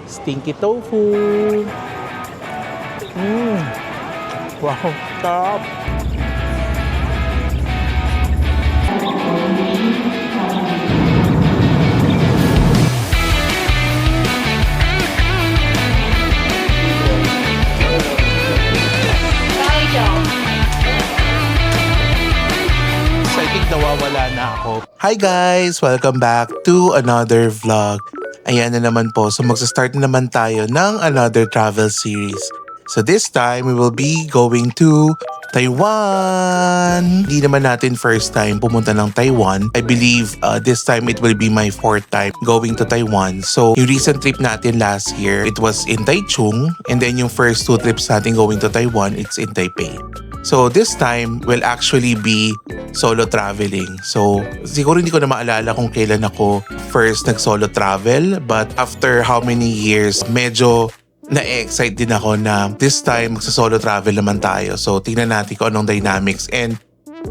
Stinky tofu. Wow, top. I think nawawala na ako. Hi guys! Welcome back to another vlog. Ayan na naman po. So magsa-start na naman tayo ng another travel series. So this time, we will be going to Taiwan! Hindi naman natin first time pumunta ng Taiwan. I believe this time it will be my fourth time going to Taiwan. So yung recent trip natin last year, it was in Taichung. And then yung first two trips natin going to Taiwan, it's in Taipei. So this time will actually be solo traveling. So siguro hindi ko na maalala kung kailan ako first nag-solo travel. But after how many years, medyo na-excite din ako na this time magsa-solo travel naman tayo. So tingnan natin kung anong dynamics. And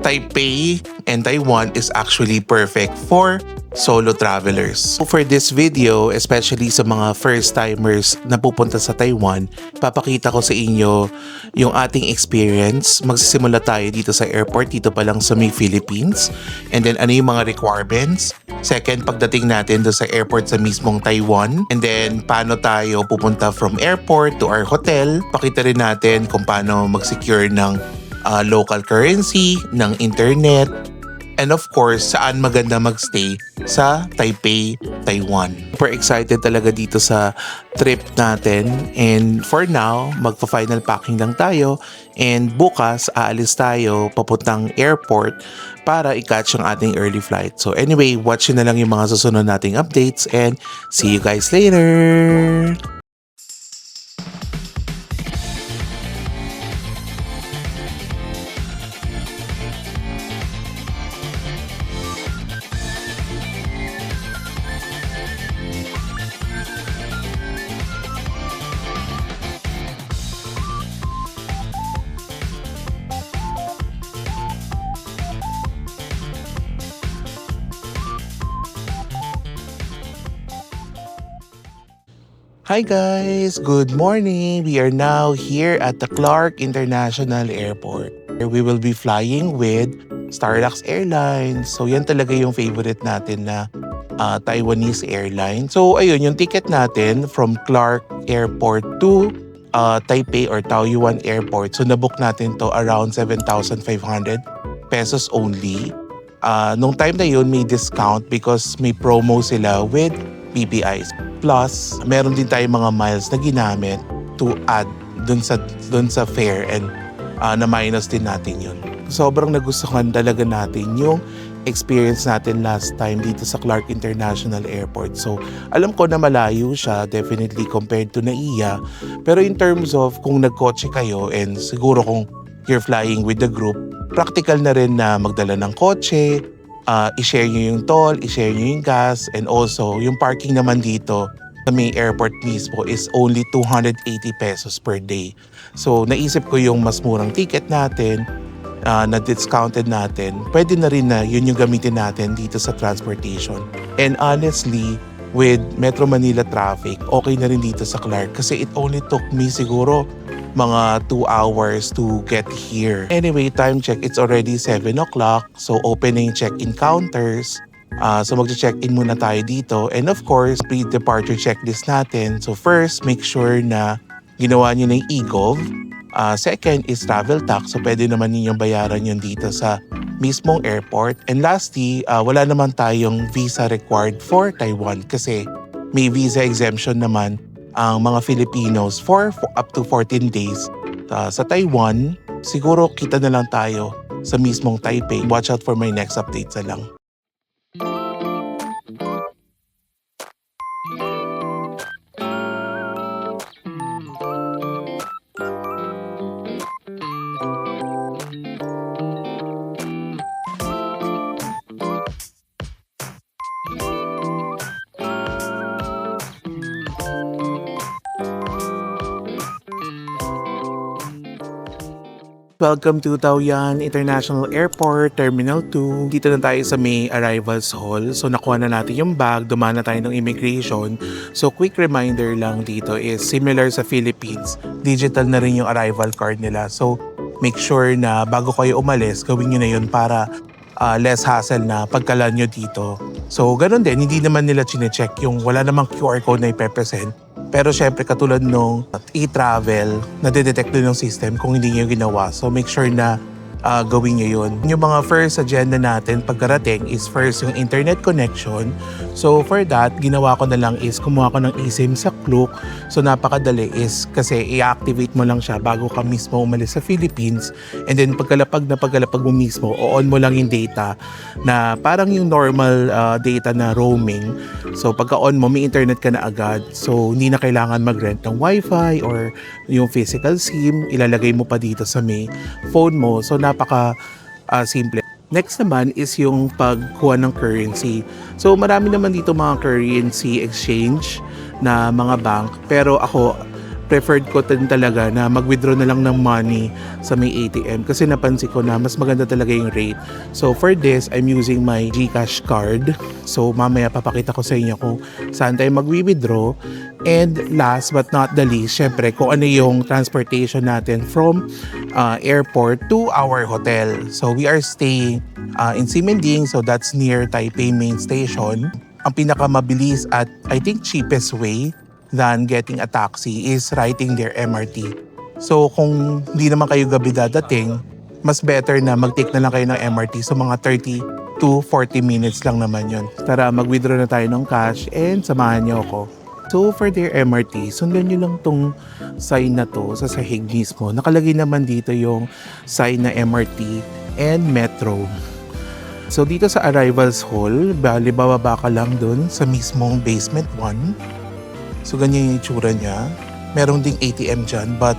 Taipei and Taiwan is actually perfect for solo travelers. So for this video, especially sa mga first timers na pupunta sa Taiwan, papakita ko sa inyo yung ating experience. Magsisimula tayo dito sa airport, dito pa lang sa may Philippines. And then ano yung mga requirements. Second, pagdating natin doon sa airport sa mismong Taiwan. And then paano tayo pupunta from airport to our hotel. Pakita rin natin kung paano mag-secure ng local currency, ng internet, and of course, saan maganda magstay sa Taipei, Taiwan. Super excited talaga dito sa trip natin. And for now, magpa-final packing lang tayo. And bukas, aalis tayo papuntang airport para i-catch ang ating early flight. So anyway, watch nyo na lang yung mga susunod nating updates and see you guys later! Hi guys! Good morning! We are now here at the Clark International Airport. We will be flying with Starlux Airlines. So yan talaga yung favorite natin na Taiwanese airline. So ayun, yung ticket natin from Clark Airport to Taipei or Taoyuan Airport. So nabook natin to around 7,500 pesos only. Nung time na yun may discount because may promo sila with PPIs. Plus, meron din tayong mga miles na ginamit to add dun sa fare and na-minus din natin yun. Sobrang nagustuhan talaga natin yung experience natin last time dito sa Clark International Airport. So, alam ko na malayo siya definitely compared to NAIA. Pero in terms of kung nagkotse kayo and siguro kung you're flying with the group, practical na rin na magdala ng kotse, i-share nyo yung toll, i-share nyo yung gas, and also yung parking naman dito sa may airport mismo is only 280 pesos per day. So naisip ko yung mas murang ticket natin, na discounted natin, pwede na rin na yun yung gamitin natin dito sa transportation. And honestly, with Metro Manila traffic, okay na rin dito sa Clark kasi it only took me siguro mga 2 hours to get here. Anyway, time check, it's already 7 o'clock. So open na yung check-in counters. So mag-check-in muna tayo dito. And of course, pre-departure checklist natin. So first, make sure na ginawa nyo na yung e-gov. Second is travel tax. So pwede naman ninyong bayaran yun dito sa mismong airport. And lastly, wala naman tayong visa required for Taiwan kasi may visa exemption naman ang mga Filipinos for up to 14 days sa Taiwan. Siguro kita na lang tayo sa mismong Taipei. Watch out for my next updates na lang. Welcome to Taoyuan International Airport, Terminal 2. Dito na tayo sa may arrivals hall. So nakuha na natin yung bag, dumaan na tayo ng immigration. So quick reminder lang dito is similar sa Philippines, digital na rin yung arrival card nila. So make sure na bago kayo umalis, gawin nyo na yun para less hassle na pagkalan nyo dito. So ganun din, hindi naman nila chinecheck yung wala namang QR code na ipepresent. Pero syempre katulad nung e-travel, nadedetect din yung system kung hindi nyo ginawa. So make sure na gawin nyo yun. Yung mga first agenda natin pagkarating is first yung internet connection. So for that, ginawa ko na lang is kumuha ko ng eSIM sa Klook. So napakadali is kasi i-activate mo lang siya bago ka mismo umalis sa Philippines. And then pagkalapag mo mismo, o-on mo lang yung data na parang yung normal data na roaming. So pagka-on mo, may internet ka na agad. So hindi na kailangan mag-rent ng wifi or yung physical SIM. Ilalagay mo pa dito sa may phone mo. So napaka simple. Next naman is yung pagkuha ng currency. So marami naman dito mga currency exchange na mga bank. Pero ako, preferred ko din talaga na mag-withdraw na lang ng money sa may ATM kasi napansin ko na mas maganda talaga yung rate. So for this, I'm using my GCash card. So mamaya papakita ko sa inyo kung saan tayo mag-withdraw. And last but not the least, syempre kung ano yung transportation natin from airport to our hotel. So we are staying in Ximending, so that's near Taipei Main Station. Ang pinakamabilis at I think cheapest way than getting a taxi is riding their MRT. So kung hindi naman kayo gabi dadating, mas better na mag-take na lang kayo ng MRT. So mga 30 to 40 minutes lang naman yun. Tara, mag-withdraw na tayo ng cash and samahan niyo ako. So for their MRT, sundan nyo lang tong sign na to sa sahig mismo. Nakalagay naman dito yung sign na MRT and Metro. So dito sa arrivals hall, bali bababa ka lang dun sa mismong basement 1. So ganyan yung itsura niya. Meron ding ATM dyan, but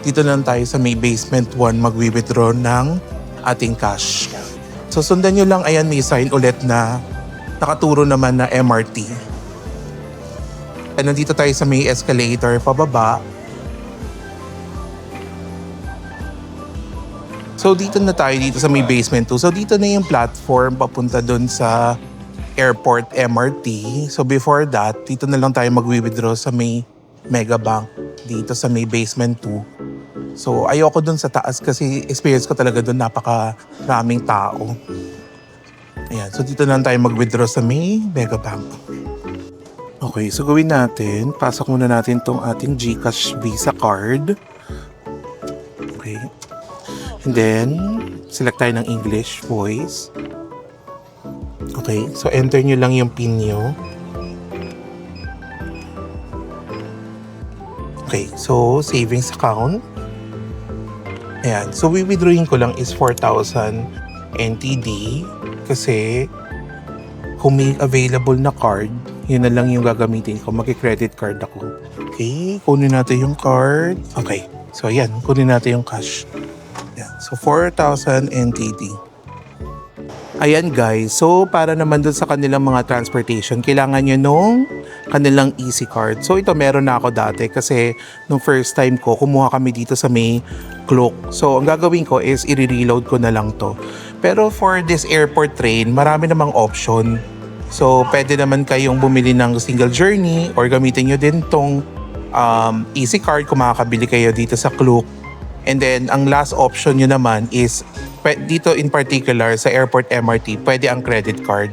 dito lang tayo sa may basement 1 mag-withdraw ng ating cash. So sundan nyo lang, ayan may sign ulit na nakaturo naman na MRT. And nandito tayo sa may escalator pababa. So dito na tayo dito sa may basement 2. So dito na yung platform papunta dun sa airport MRT. So before that, dito na lang tayo mag-withdraw sa may Megabank dito sa may basement 2. So ayoko dun sa taas kasi experience ko talaga dun napakaraming tao. Ayan, so dito na lang tayo mag-withdraw sa may Megabank. Okay, so gawin natin, pasok muna natin tong ating GCash Visa card. Okay. And then, select tayo ng English voice. Okay, so enter nyo lang yung PIN nyo. Okay, so savings account. Ayan, so withdrawing ko lang is 4,000 NTD kasi kung may available na card, yun na lang yung gagamitin ko. Maki-credit card ako. Okay, kunin natin yung card. Okay, so ayan, kunin natin yung cash. Ayan, so 4,000 NTD. Ayan guys, so para naman dun sa kanilang mga transportation, kailangan nyo nung kanilang easy card. So ito meron na ako dati kasi nung first time ko, kumuha kami dito sa may Klook. So ang gagawin ko is i-reload ko na lang to. Pero for this airport train, marami namang option. So pwede naman kayong bumili ng single journey or gamitin nyo din tong easy card kung makakabili kayo dito sa Klook. And then ang last option nyo naman is dito in particular sa airport MRT, pwede ang credit card.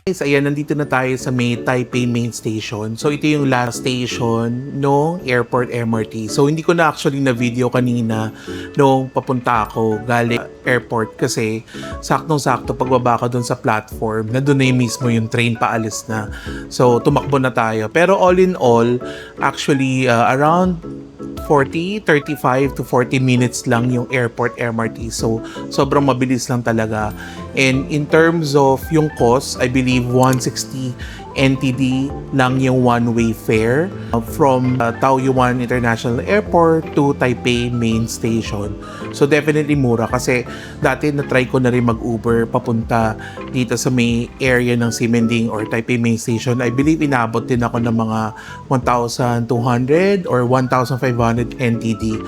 Guys, ayan, nandito na tayo sa may Taipei Main Station. So, ito yung last station no airport MRT. So, hindi ko na actually na video kanina nung papunta ako galing airport kasi saktong-sakto pagbaba ka dun sa platform, na dun na yung mismo yung train paalis na. So, tumakbo na tayo. Pero all in all, actually, around 35 to 40 minutes lang yung airport MRT. So, sobrang mabilis lang talaga. And in terms of yung cost, I believe 160 NTD lang yung one-way fare from Taoyuan International Airport to Taipei Main Station. So definitely mura kasi dati na-try ko na rin mag-Uber papunta dito sa may area ng Ximending or Taipei Main Station. I believe inabot din ako ng mga 1,200 or 1,500 NTD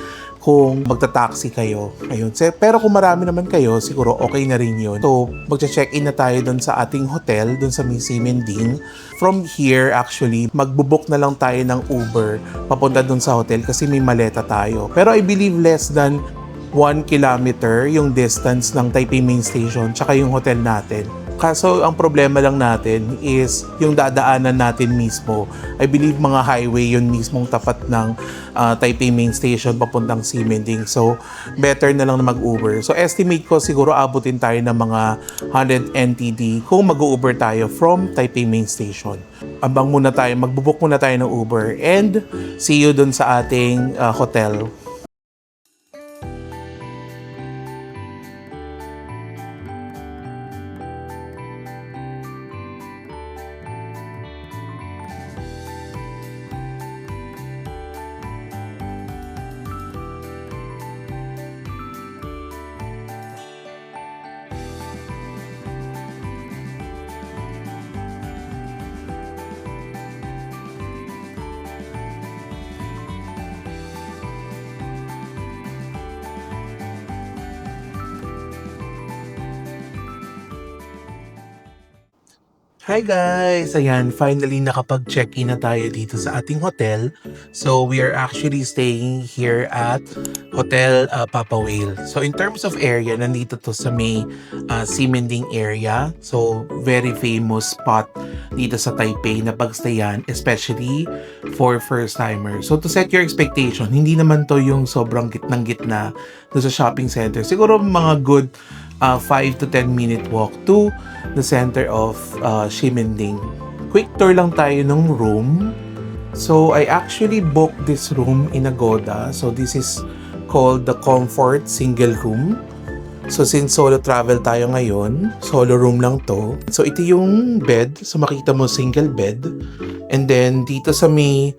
kung magta-taxi kayo. Ayun. Pero kung marami naman kayo, siguro okay na rin yun. So, magche-check-in na tayo dun sa ating hotel, dun sa may Ximending. From here, actually, magbubook na lang tayo ng Uber papunta dun sa hotel kasi may maleta tayo. Pero I believe less than 1 kilometer yung distance ng Taipei Main Station tsaka yung hotel natin. Kaso ang problema lang natin is yung dadaanan natin mismo. I believe mga highway yun mismong tapat ng Taipei Main Station papuntang Ximending. So better na lang na mag-Uber. So estimate ko siguro abutin tayo ng mga 100 NTD kung mag-Uber tayo from Taipei Main Station. Abang muna tayo, magbubook muna tayo ng Uber and see you dun sa ating hotel. Hi guys! Ayan, finally nakapag-check-in na tayo dito sa ating hotel. So we are actually staying here at Hotel Papa Whale. So in terms of area, nandito to sa may Ximending area. So very famous spot dito sa Taipei na pagstayan, especially for first-timers. So to set your expectation, hindi naman to yung sobrang gitnang-gitna doon sa shopping center. Siguro mga good 5 to 10 minute walk to the center of Ximending. Quick tour lang tayo ng room. So I actually booked this room in Agoda. So this is called the Comfort Single Room. So since solo travel tayo ngayon, solo room lang to. So ito yung bed. So makita mo single bed. And then dito sa may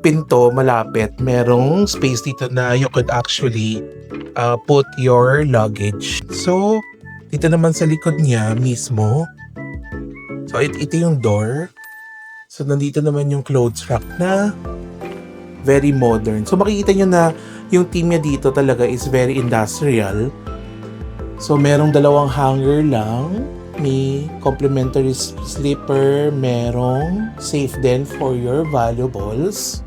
pinto malapit, merong space dito na you could actually put your luggage. So, dito naman sa likod niya mismo. So, ito yung door. So, nandito naman yung clothes rack na very modern. So, makikita nyo na yung team niya dito talaga is very industrial. So, merong dalawang hanger lang. May complimentary slipper. Merong safe den for your valuables.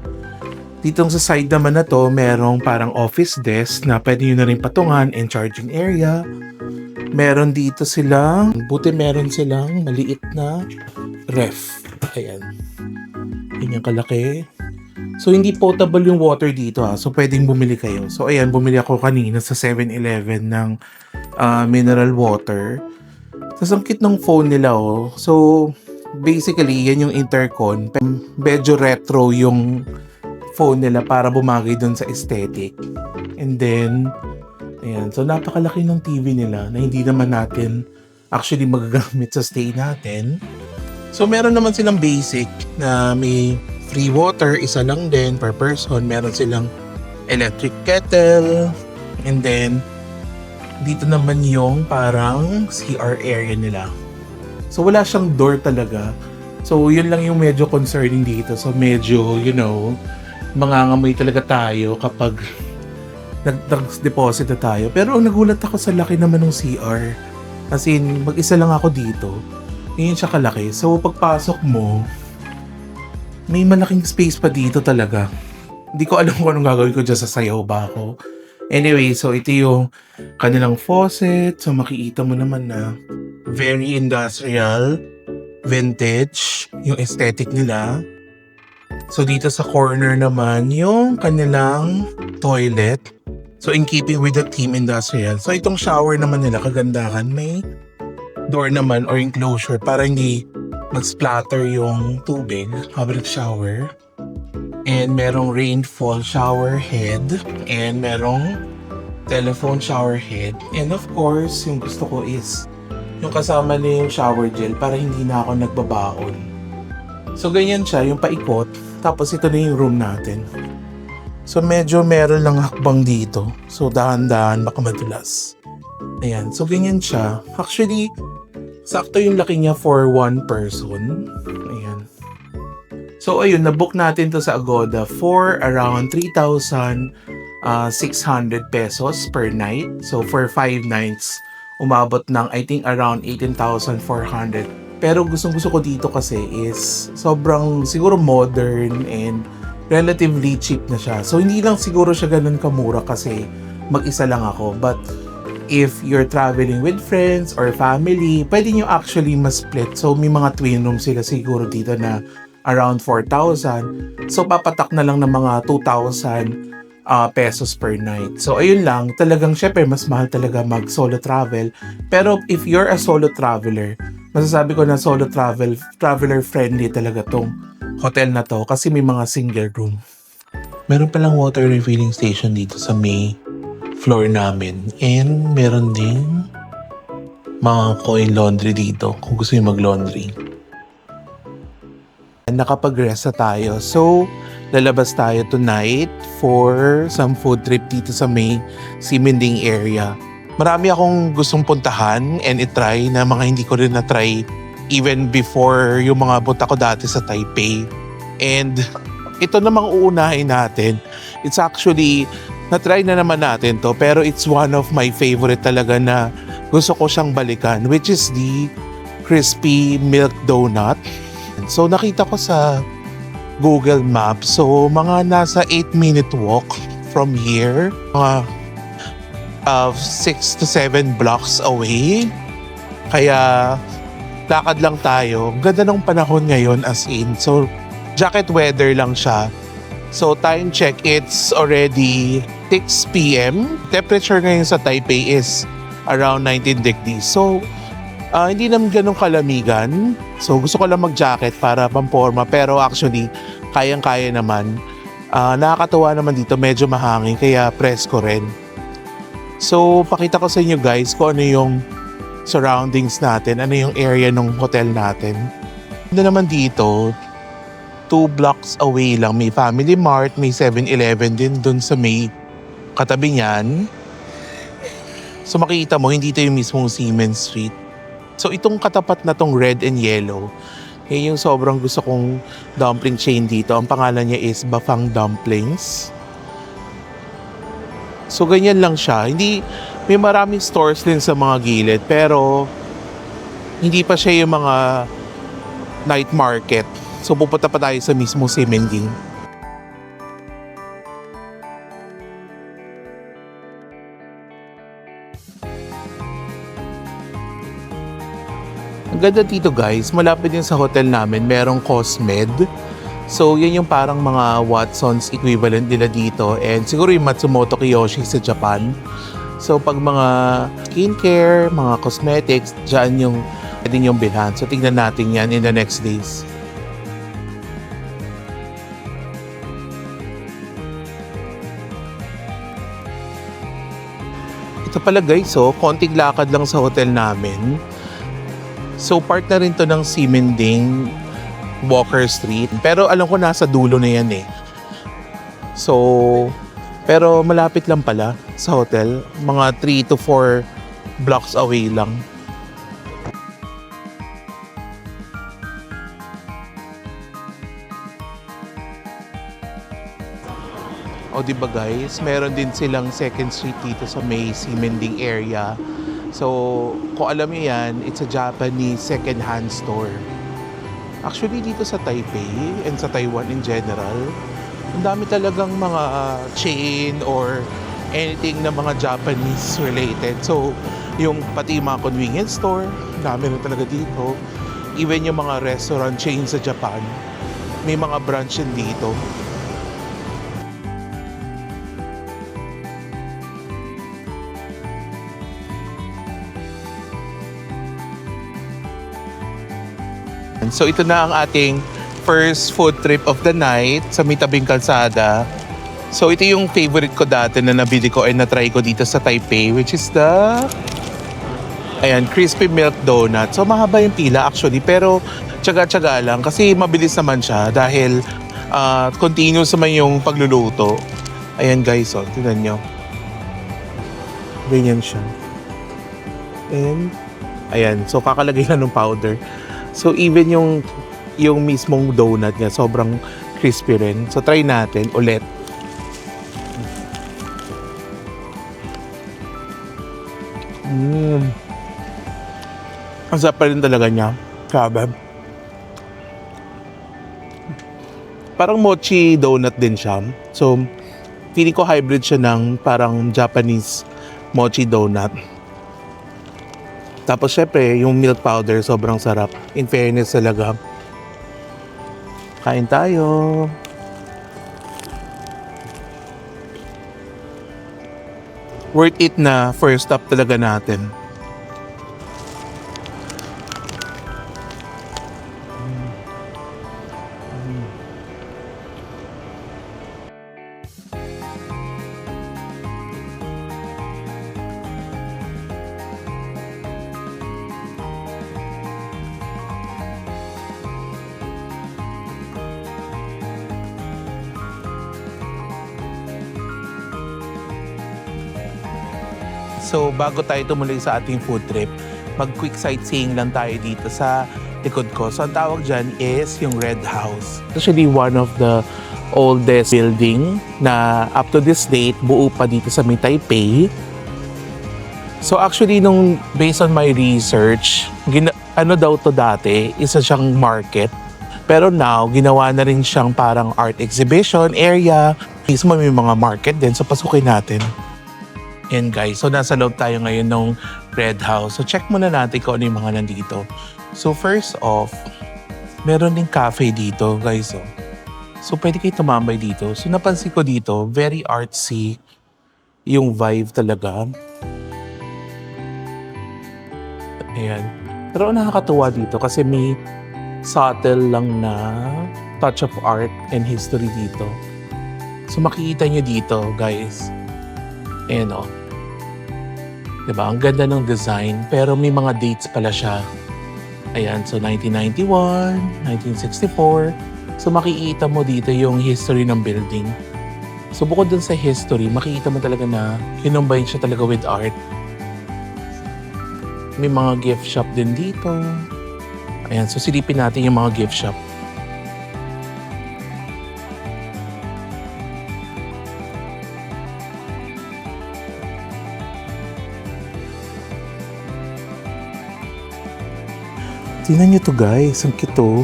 Ditong sa side naman na to, merong parang office desk na pwede nyo na rin patungan and charging area. Meron dito silang, meron silang maliit na ref. Ayan. Yan yung kalaki. So, hindi potable yung water dito ha. So, pwedeng bumili kayo. So, ayan, bumili ako kanina sa 7-Eleven ng mineral water. Tapos, ang cute ng phone nila oh. So, basically, yan yung intercon. Medyo retro yung phone nila para bumagay dun sa aesthetic. And then, ayan. So, napakalaki ng TV nila na hindi naman natin actually magagamit sa stay natin. So, meron naman silang basic na may free water, isa lang din per person. Meron silang electric kettle. And then, dito naman yung parang CR area nila. So, wala siyang door talaga. So, yun lang yung medyo concerning dito. So, medyo, mangangamoy talaga tayo kapag nag-deposit na tayo. Pero nagulat ako sa laki naman ng CR. As in, mag-isa lang ako dito. Ngayon siya kalaki. So, pagpasok mo, may malaking space pa dito talaga. Hindi ko alam kung anong gagawin ko dyan, sasayaw ba ako. Anyway, so ito yung kanilang faucet. So, makikita mo naman na very industrial, vintage, yung aesthetic nila. So, dito sa corner naman, yung kanilang toilet. So, in keeping with the theme industrial. So, itong shower naman nila, kagandahan. May door naman or enclosure para hindi mag-splatter yung tubig habang nag-shower. And merong rainfall shower head. And merong telephone shower head. And of course, yung gusto ko is yung kasama na yung shower gel para hindi na ako nagbabaon. So ganyan siya, yung paikot. Tapos ito na yung room natin. So medyo meron lang hakbang dito. So dahan-dahan baka madulas. Ayan, so ganyan siya. Actually, sakto yung laki niya for one person. Ayan. So ayun, nabook natin to sa Agoda for around 3,600 pesos per night. So for 5 nights, umabot ng I think around 18,400. Pero gustong-gusto ko dito kasi is sobrang siguro modern and relatively cheap na siya. So hindi lang siguro siya ganun kamura kasi mag-isa lang ako. But if you're traveling with friends or family, pwede nyo actually ma-split. So may mga twin room sila siguro dito na around 4,000. So papatak na lang ng mga 2,000 pesos per night. So ayun lang, talagang syempre mas mahal talaga mag solo travel. Pero if you're a solo traveler, masasabi ko na solo traveler friendly talaga tong hotel na to kasi may mga single room. Meron palang water refilling station dito sa may floor namin. And meron din mga coin laundry dito kung gusto nyo mag-laundry. Nakapag-rest na tayo. So, lalabas tayo tonight for some food trip dito sa may Simending area. Marami akong gustong puntahan and itry na mga hindi ko rin na-try even before yung mga punta ko dati sa Taipei. And ito namang uunahin natin. It's actually, na-try na naman natin to pero it's one of my favorite talaga na gusto ko siyang balikan, which is the crispy milk donut. So nakita ko sa Google Maps, so mga nasa 8-minute walk from here, mga 6 to 7 blocks away. Kaya lakad lang tayo. Ganda ng panahon ngayon as in. So jacket weather lang siya. So time check, it's already 6 p.m. Temperature ngayon sa Taipei is around 19 degrees. So hindi naman ganun kalamigan. So gusto ko lang mag-jacket para pamporma. Pero actually, kayang-kaya naman. Nakakatuwa naman dito, medyo mahangin. Kaya presko rin. So pakita ko sa inyo guys kung ano yung surroundings natin. Ano yung area ng hotel natin. Ano naman dito, 2 blocks away lang. May Family Mart, may 7-Eleven din dun sa may katabi niyan. So makikita mo, hindi ito yung mismong Siemens Street. So itong katapat na tong red and yellow, yung sobrang gusto kong dumpling chain dito. Ang pangalan niya is Bafang Dumplings. So ganyan lang siya. Hindi, may maraming stores din sa mga gilid pero hindi pa siya yung mga night market. So pupunta pa tayo sa mismo Simending. Ang ganda dito guys, malapit din sa hotel namin, merong Cosmed. So yan yung parang mga Watson's equivalent nila dito and siguro yung Matsumoto Kiyoshi sa Japan. So pag mga skincare, mga cosmetics, dyan yung pwede yung bilhan. So tignan natin yan in the next days. Ito pala guys, so konting lakad lang sa hotel namin. So part na rin to ng Simending Walker Street. Pero alam ko nasa dulo na yan eh. So, pero malapit lang pala sa hotel. Mga 3 to 4 blocks away lang. O diba guys, meron din silang second street dito sa may Simending area. So, kung alam niyo yan, it's a Japanese second-hand store. Actually, dito sa Taipei and sa Taiwan in general, ang dami talagang mga chain or anything na mga Japanese related. So, yung pati mga convenience store, dami na talaga dito. Even yung mga restaurant chain sa Japan, may mga branch din dito. So ito na ang ating first food trip of the night sa may tabing kalsada. So ito yung favorite ko dati na nabili ko and na-try ko dito sa Taipei, which is the crispy milk donut. So mahaba yung pila actually, pero tsaga-tsaga lang kasi mabilis naman siya dahil continuous naman yung pagluluto. Ayan guys, tignan nyo. Ganyan siya. And ayan, so kakalagay lang ng powder. So even yung mismong donut niya sobrang crispy rin. So try natin ulit. Ang sarap pa rin talaga niya. Grabe. Parang mochi donut din siya. So feeling ko hybrid siya ng parang Japanese mochi donut. Tapos syempre, yung milk powder sobrang sarap. In fairness talaga. Kain tayo. Worth it na first stop talaga natin. So bago tayo tumuloy sa ating food trip, mag-quick sightseeing lang tayo dito sa likod ko. So ang tawag dyan is yung Red House. Actually one of the oldest building na up to this date buo pa dito sa may Taipei. So actually based on my research, ano daw to dati, isa siyang market. Pero now, ginawa na rin siyang parang art exhibition area. Mismo may mga market din, so pasukin natin. And guys, so nasa loob tayo ngayon ng Red House. So check muna natin kung ano yung mga nandito. So first off, meron ding cafe dito guys. So pwede kayo tumambay dito. So napansin ko dito, very artsy yung vibe talaga. Ayan. Pero nakakatuwa dito kasi may subtle lang na touch of art and history dito. So makikita nyo dito guys. Ayan o. Diba? Ang ganda ng design. Pero may mga dates pala siya. Ayan. So 1991, 1964. So makikita mo dito yung history ng building. So bukod dun sa history, makikita mo talaga na kinumbine siya talaga with art. May mga gift shop din dito. Ayan. So silipin natin yung mga gift shop. Tingnan nyo to guys, ang cute to.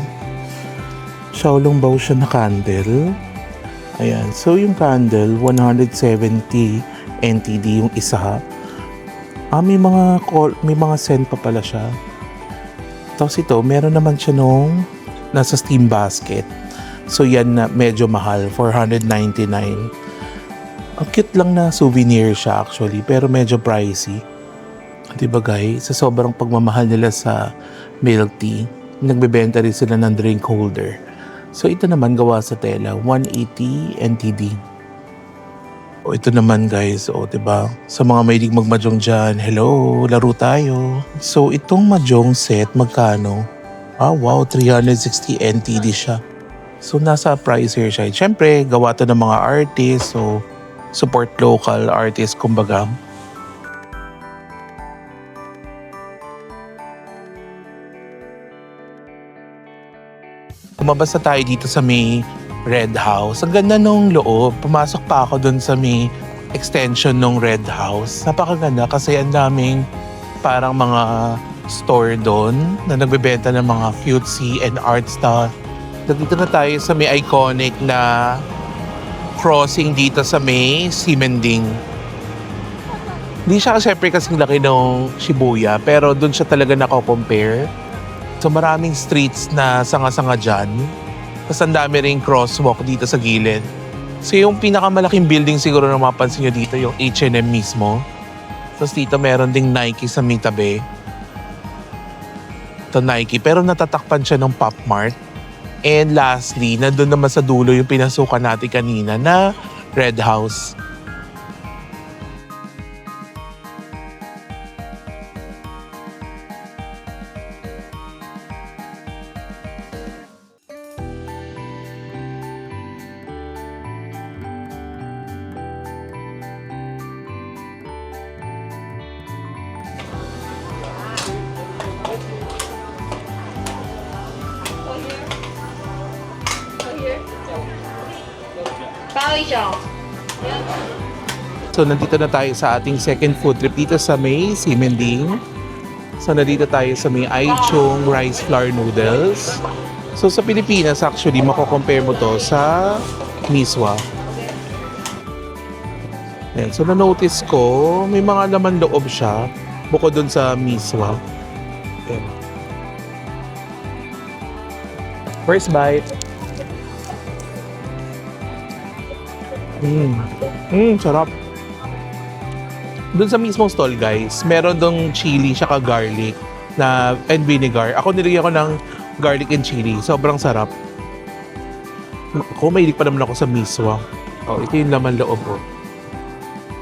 Xiaolongbao siya na candle. Ayan, so yung candle, 170 NTD yung isa. May mga scent pa pala siya. Tapos ito, meron naman siya nung nasa steam basket. So yan na medyo mahal, 499. Ang cute lang na souvenir siya actually, pero medyo pricey. Diba guys, sa sobrang pagmamahal nila sa milk tea, nagbebenta rin sila ng drink holder. So ito naman gawa sa tela, 180 NTD. O ito naman guys, diba? Sa mga mahilig magmahjong dyan, hello, laro tayo. So itong mahjong set, magkano? Wow, 360 NTD siya. So nasa price here siya. Siyempre, gawa to ng mga artists, so support local artists kumbaga. Kumabasa tayo dito sa may Red House. Ang ganda nung loob. Pumasok pa ako dun sa may extension ng Red House. Napakaganda kasi ang daming parang mga store doon na nagbebenta ng mga cutesy and art stuff. Dito na tayo sa may iconic na crossing dito sa may Ximending. Hindi siya syempre kasing laki ng Shibuya, pero doon siya talaga nako-compare. So maraming streets na sanga-sanga dyan. Tapos ang dami ring crosswalk dito sa gilid. So yung pinakamalaking building siguro na mapansin nyo dito, yung H&M mismo. Tapos dito meron ding Nike sa may tabi. Ito Nike, pero natatakpan siya ng Pop Mart. And lastly, nandun naman sa dulo yung pinasukan natin kanina na Red House. So nandito na tayo sa ating second food trip dito sa may Ximending. So nandito tayo sa may Aichung rice flour noodles. So sa Pilipinas actually mako-compare mo to sa miswa. Ayan, so na-notice ko may mga laman loob siya bukod dun sa miswa. Ayan. First bite. Sarap. Doon sa mismong stall guys, meron dong chili saka garlic and vinegar. Ako nilagyan ko ng garlic and chili. Sobrang sarap. Ako mahilig pa naman ako sa miswa. Oh, ito yung laman loob ko.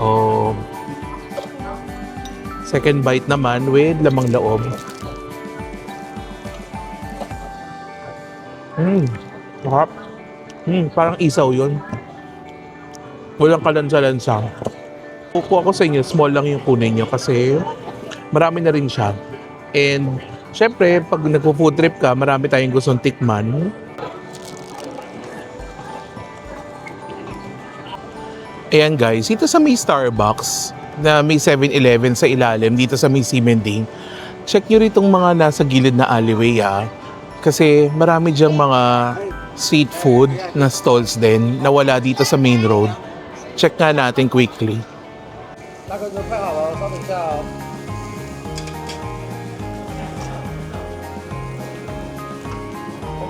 Oh. Second bite naman with lamang loob. Sarap. Parang isaw yun. Walang kalansa-lansa. Kukuha ko sa inyo, small lang yung kunin nyo kasi marami na rin siya. And syempre, pag nagpo-food trip ka, marami tayong gustong tikman. Ayan guys, dito sa may Starbucks na may 7-Eleven sa ilalim, dito sa may Ximending, check nyo rin itong mga nasa gilid na alleyway kasi marami dyang mga street food na stalls din na wala dito sa main road. Check nga natin quickly.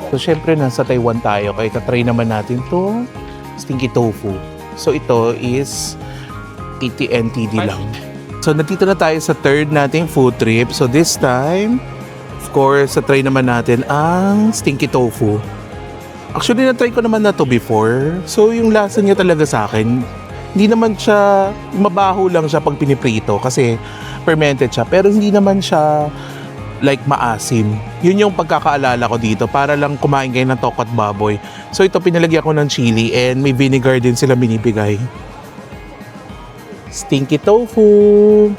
So syempre nasa Taiwan tayo kaya tatry naman natin to stinky tofu. So ito is 80 NTD lang. So nandito na tayo sa third nating food trip. So this time, of course, try naman natin ang stinky tofu. Actually, na-try ko naman na to before. So, yung lasa niya talaga sa akin, hindi naman siya, mabaho lang siya pag piniprito kasi fermented siya. Pero hindi naman siya like maasim. Yun yung pagkakaalala ko dito para lang kumain kayo ng tokot baboy. So, ito pinalagyan ko ng chili and may vinegar din sila binibigay. Stinky tofu!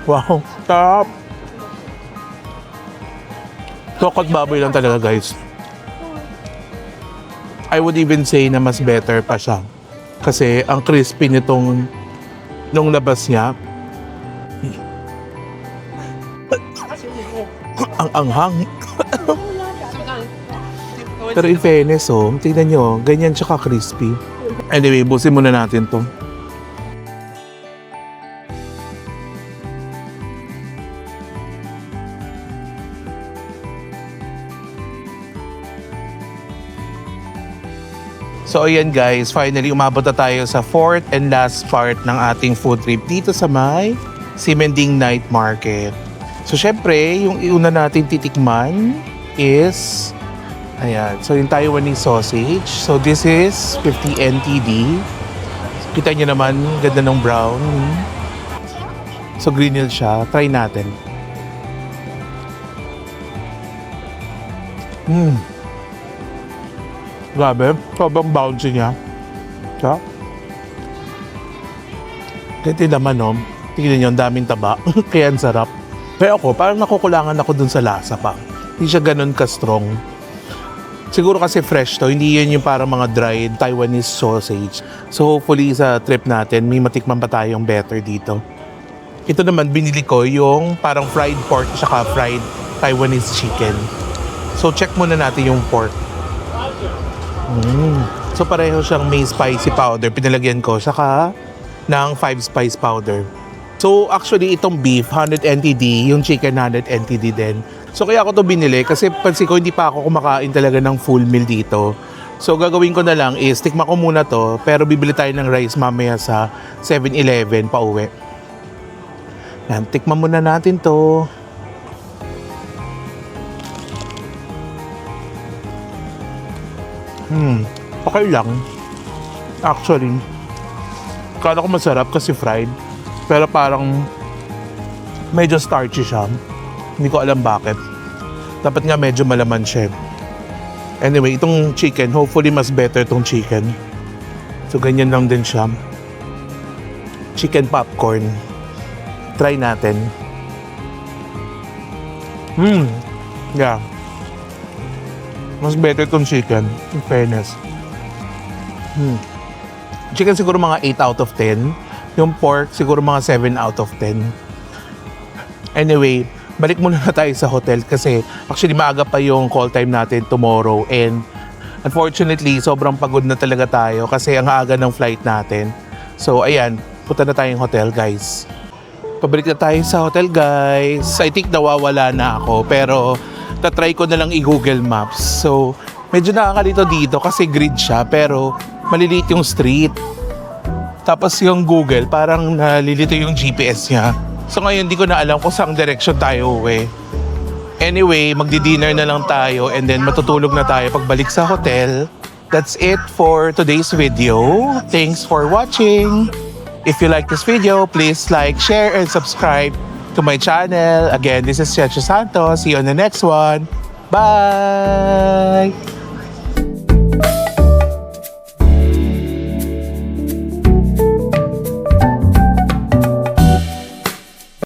Wow, sarap! Tokot baboy lang talaga guys. I would even say na mas better pa siya. Kasi ang crispy nitong nung labas niya. Ang anghang. Pero in fairness tignan nyo, ganyan siya ka-crispy. Anyway, busin muna natin to. So ayan guys, finally umabot na tayo sa fourth and last part ng ating food trip dito sa may Ximending Night Market. So syempre, yung iuna natin titikman is ayan, so yung Taiwanese sausage. So this is 50 NTD. Kita nyo naman, ganda ng brown. So grilled siya, try natin. Grabe, sobrang bouncy niya. Siya. Kasi naman tingnan nyo, ang daming taba. Kaya ang sarap. Pero ako, parang nakukulangan ako dun sa lasa pa. Hindi siya ganun ka-strong. Siguro kasi fresh to, hindi yun yung parang mga dried Taiwanese sausage. So hopefully sa trip natin, may matikman pa tayong better dito. Ito naman, binili ko yung parang fried pork saka fried Taiwanese chicken. So check muna natin yung pork. So pareho siyang may spicy powder. Pinalagyan ko saka ng 5 spice powder. So actually itong beef 100 NTD, yung chicken 100 NTD din. So kaya ako to binili kasi pansin ko hindi pa ako kumakain talaga ng full meal dito. So gagawin ko na lang is tikman ko muna to pero bibili tayo ng rice mamaya sa 7-Eleven pa uwi. Yan, tikman muna natin to. Okay lang. Actually, kala ko masarap kasi fried. Pero parang medyo starchy siya. Hindi ko alam bakit. Dapat nga medyo malaman siya. Anyway, itong chicken, hopefully mas better itong chicken. So, ganyan lang din siya. Chicken popcorn. Try natin. Yeah. Mas better itong chicken, in fairness. Chicken siguro mga 8 out of 10. Yung pork siguro mga 7 out of 10. Anyway, balik muna na tayo sa hotel kasi actually maaga pa yung call time natin tomorrow and unfortunately sobrang pagod na talaga tayo kasi ang aga ng flight natin. So ayan, punta na tayong hotel guys. Pabalik na tayo sa hotel guys. I think nawawala na ako pero tatry ko na lang i-Google Maps. So medyo nakakalito dito kasi grid siya pero maliliit yung street. Tapos yung Google parang nalilito yung GPS niya. So ngayon di ko na alam kung saang direction tayo uwi. Anyway, magdi-dinner na lang tayo and then matutulog na tayo pagbalik sa hotel. That's it for today's video. Thanks for watching. If you like this video, please like, share, and subscribe to my channel. Again, this is Checho Santos. See you on the next one. Bye!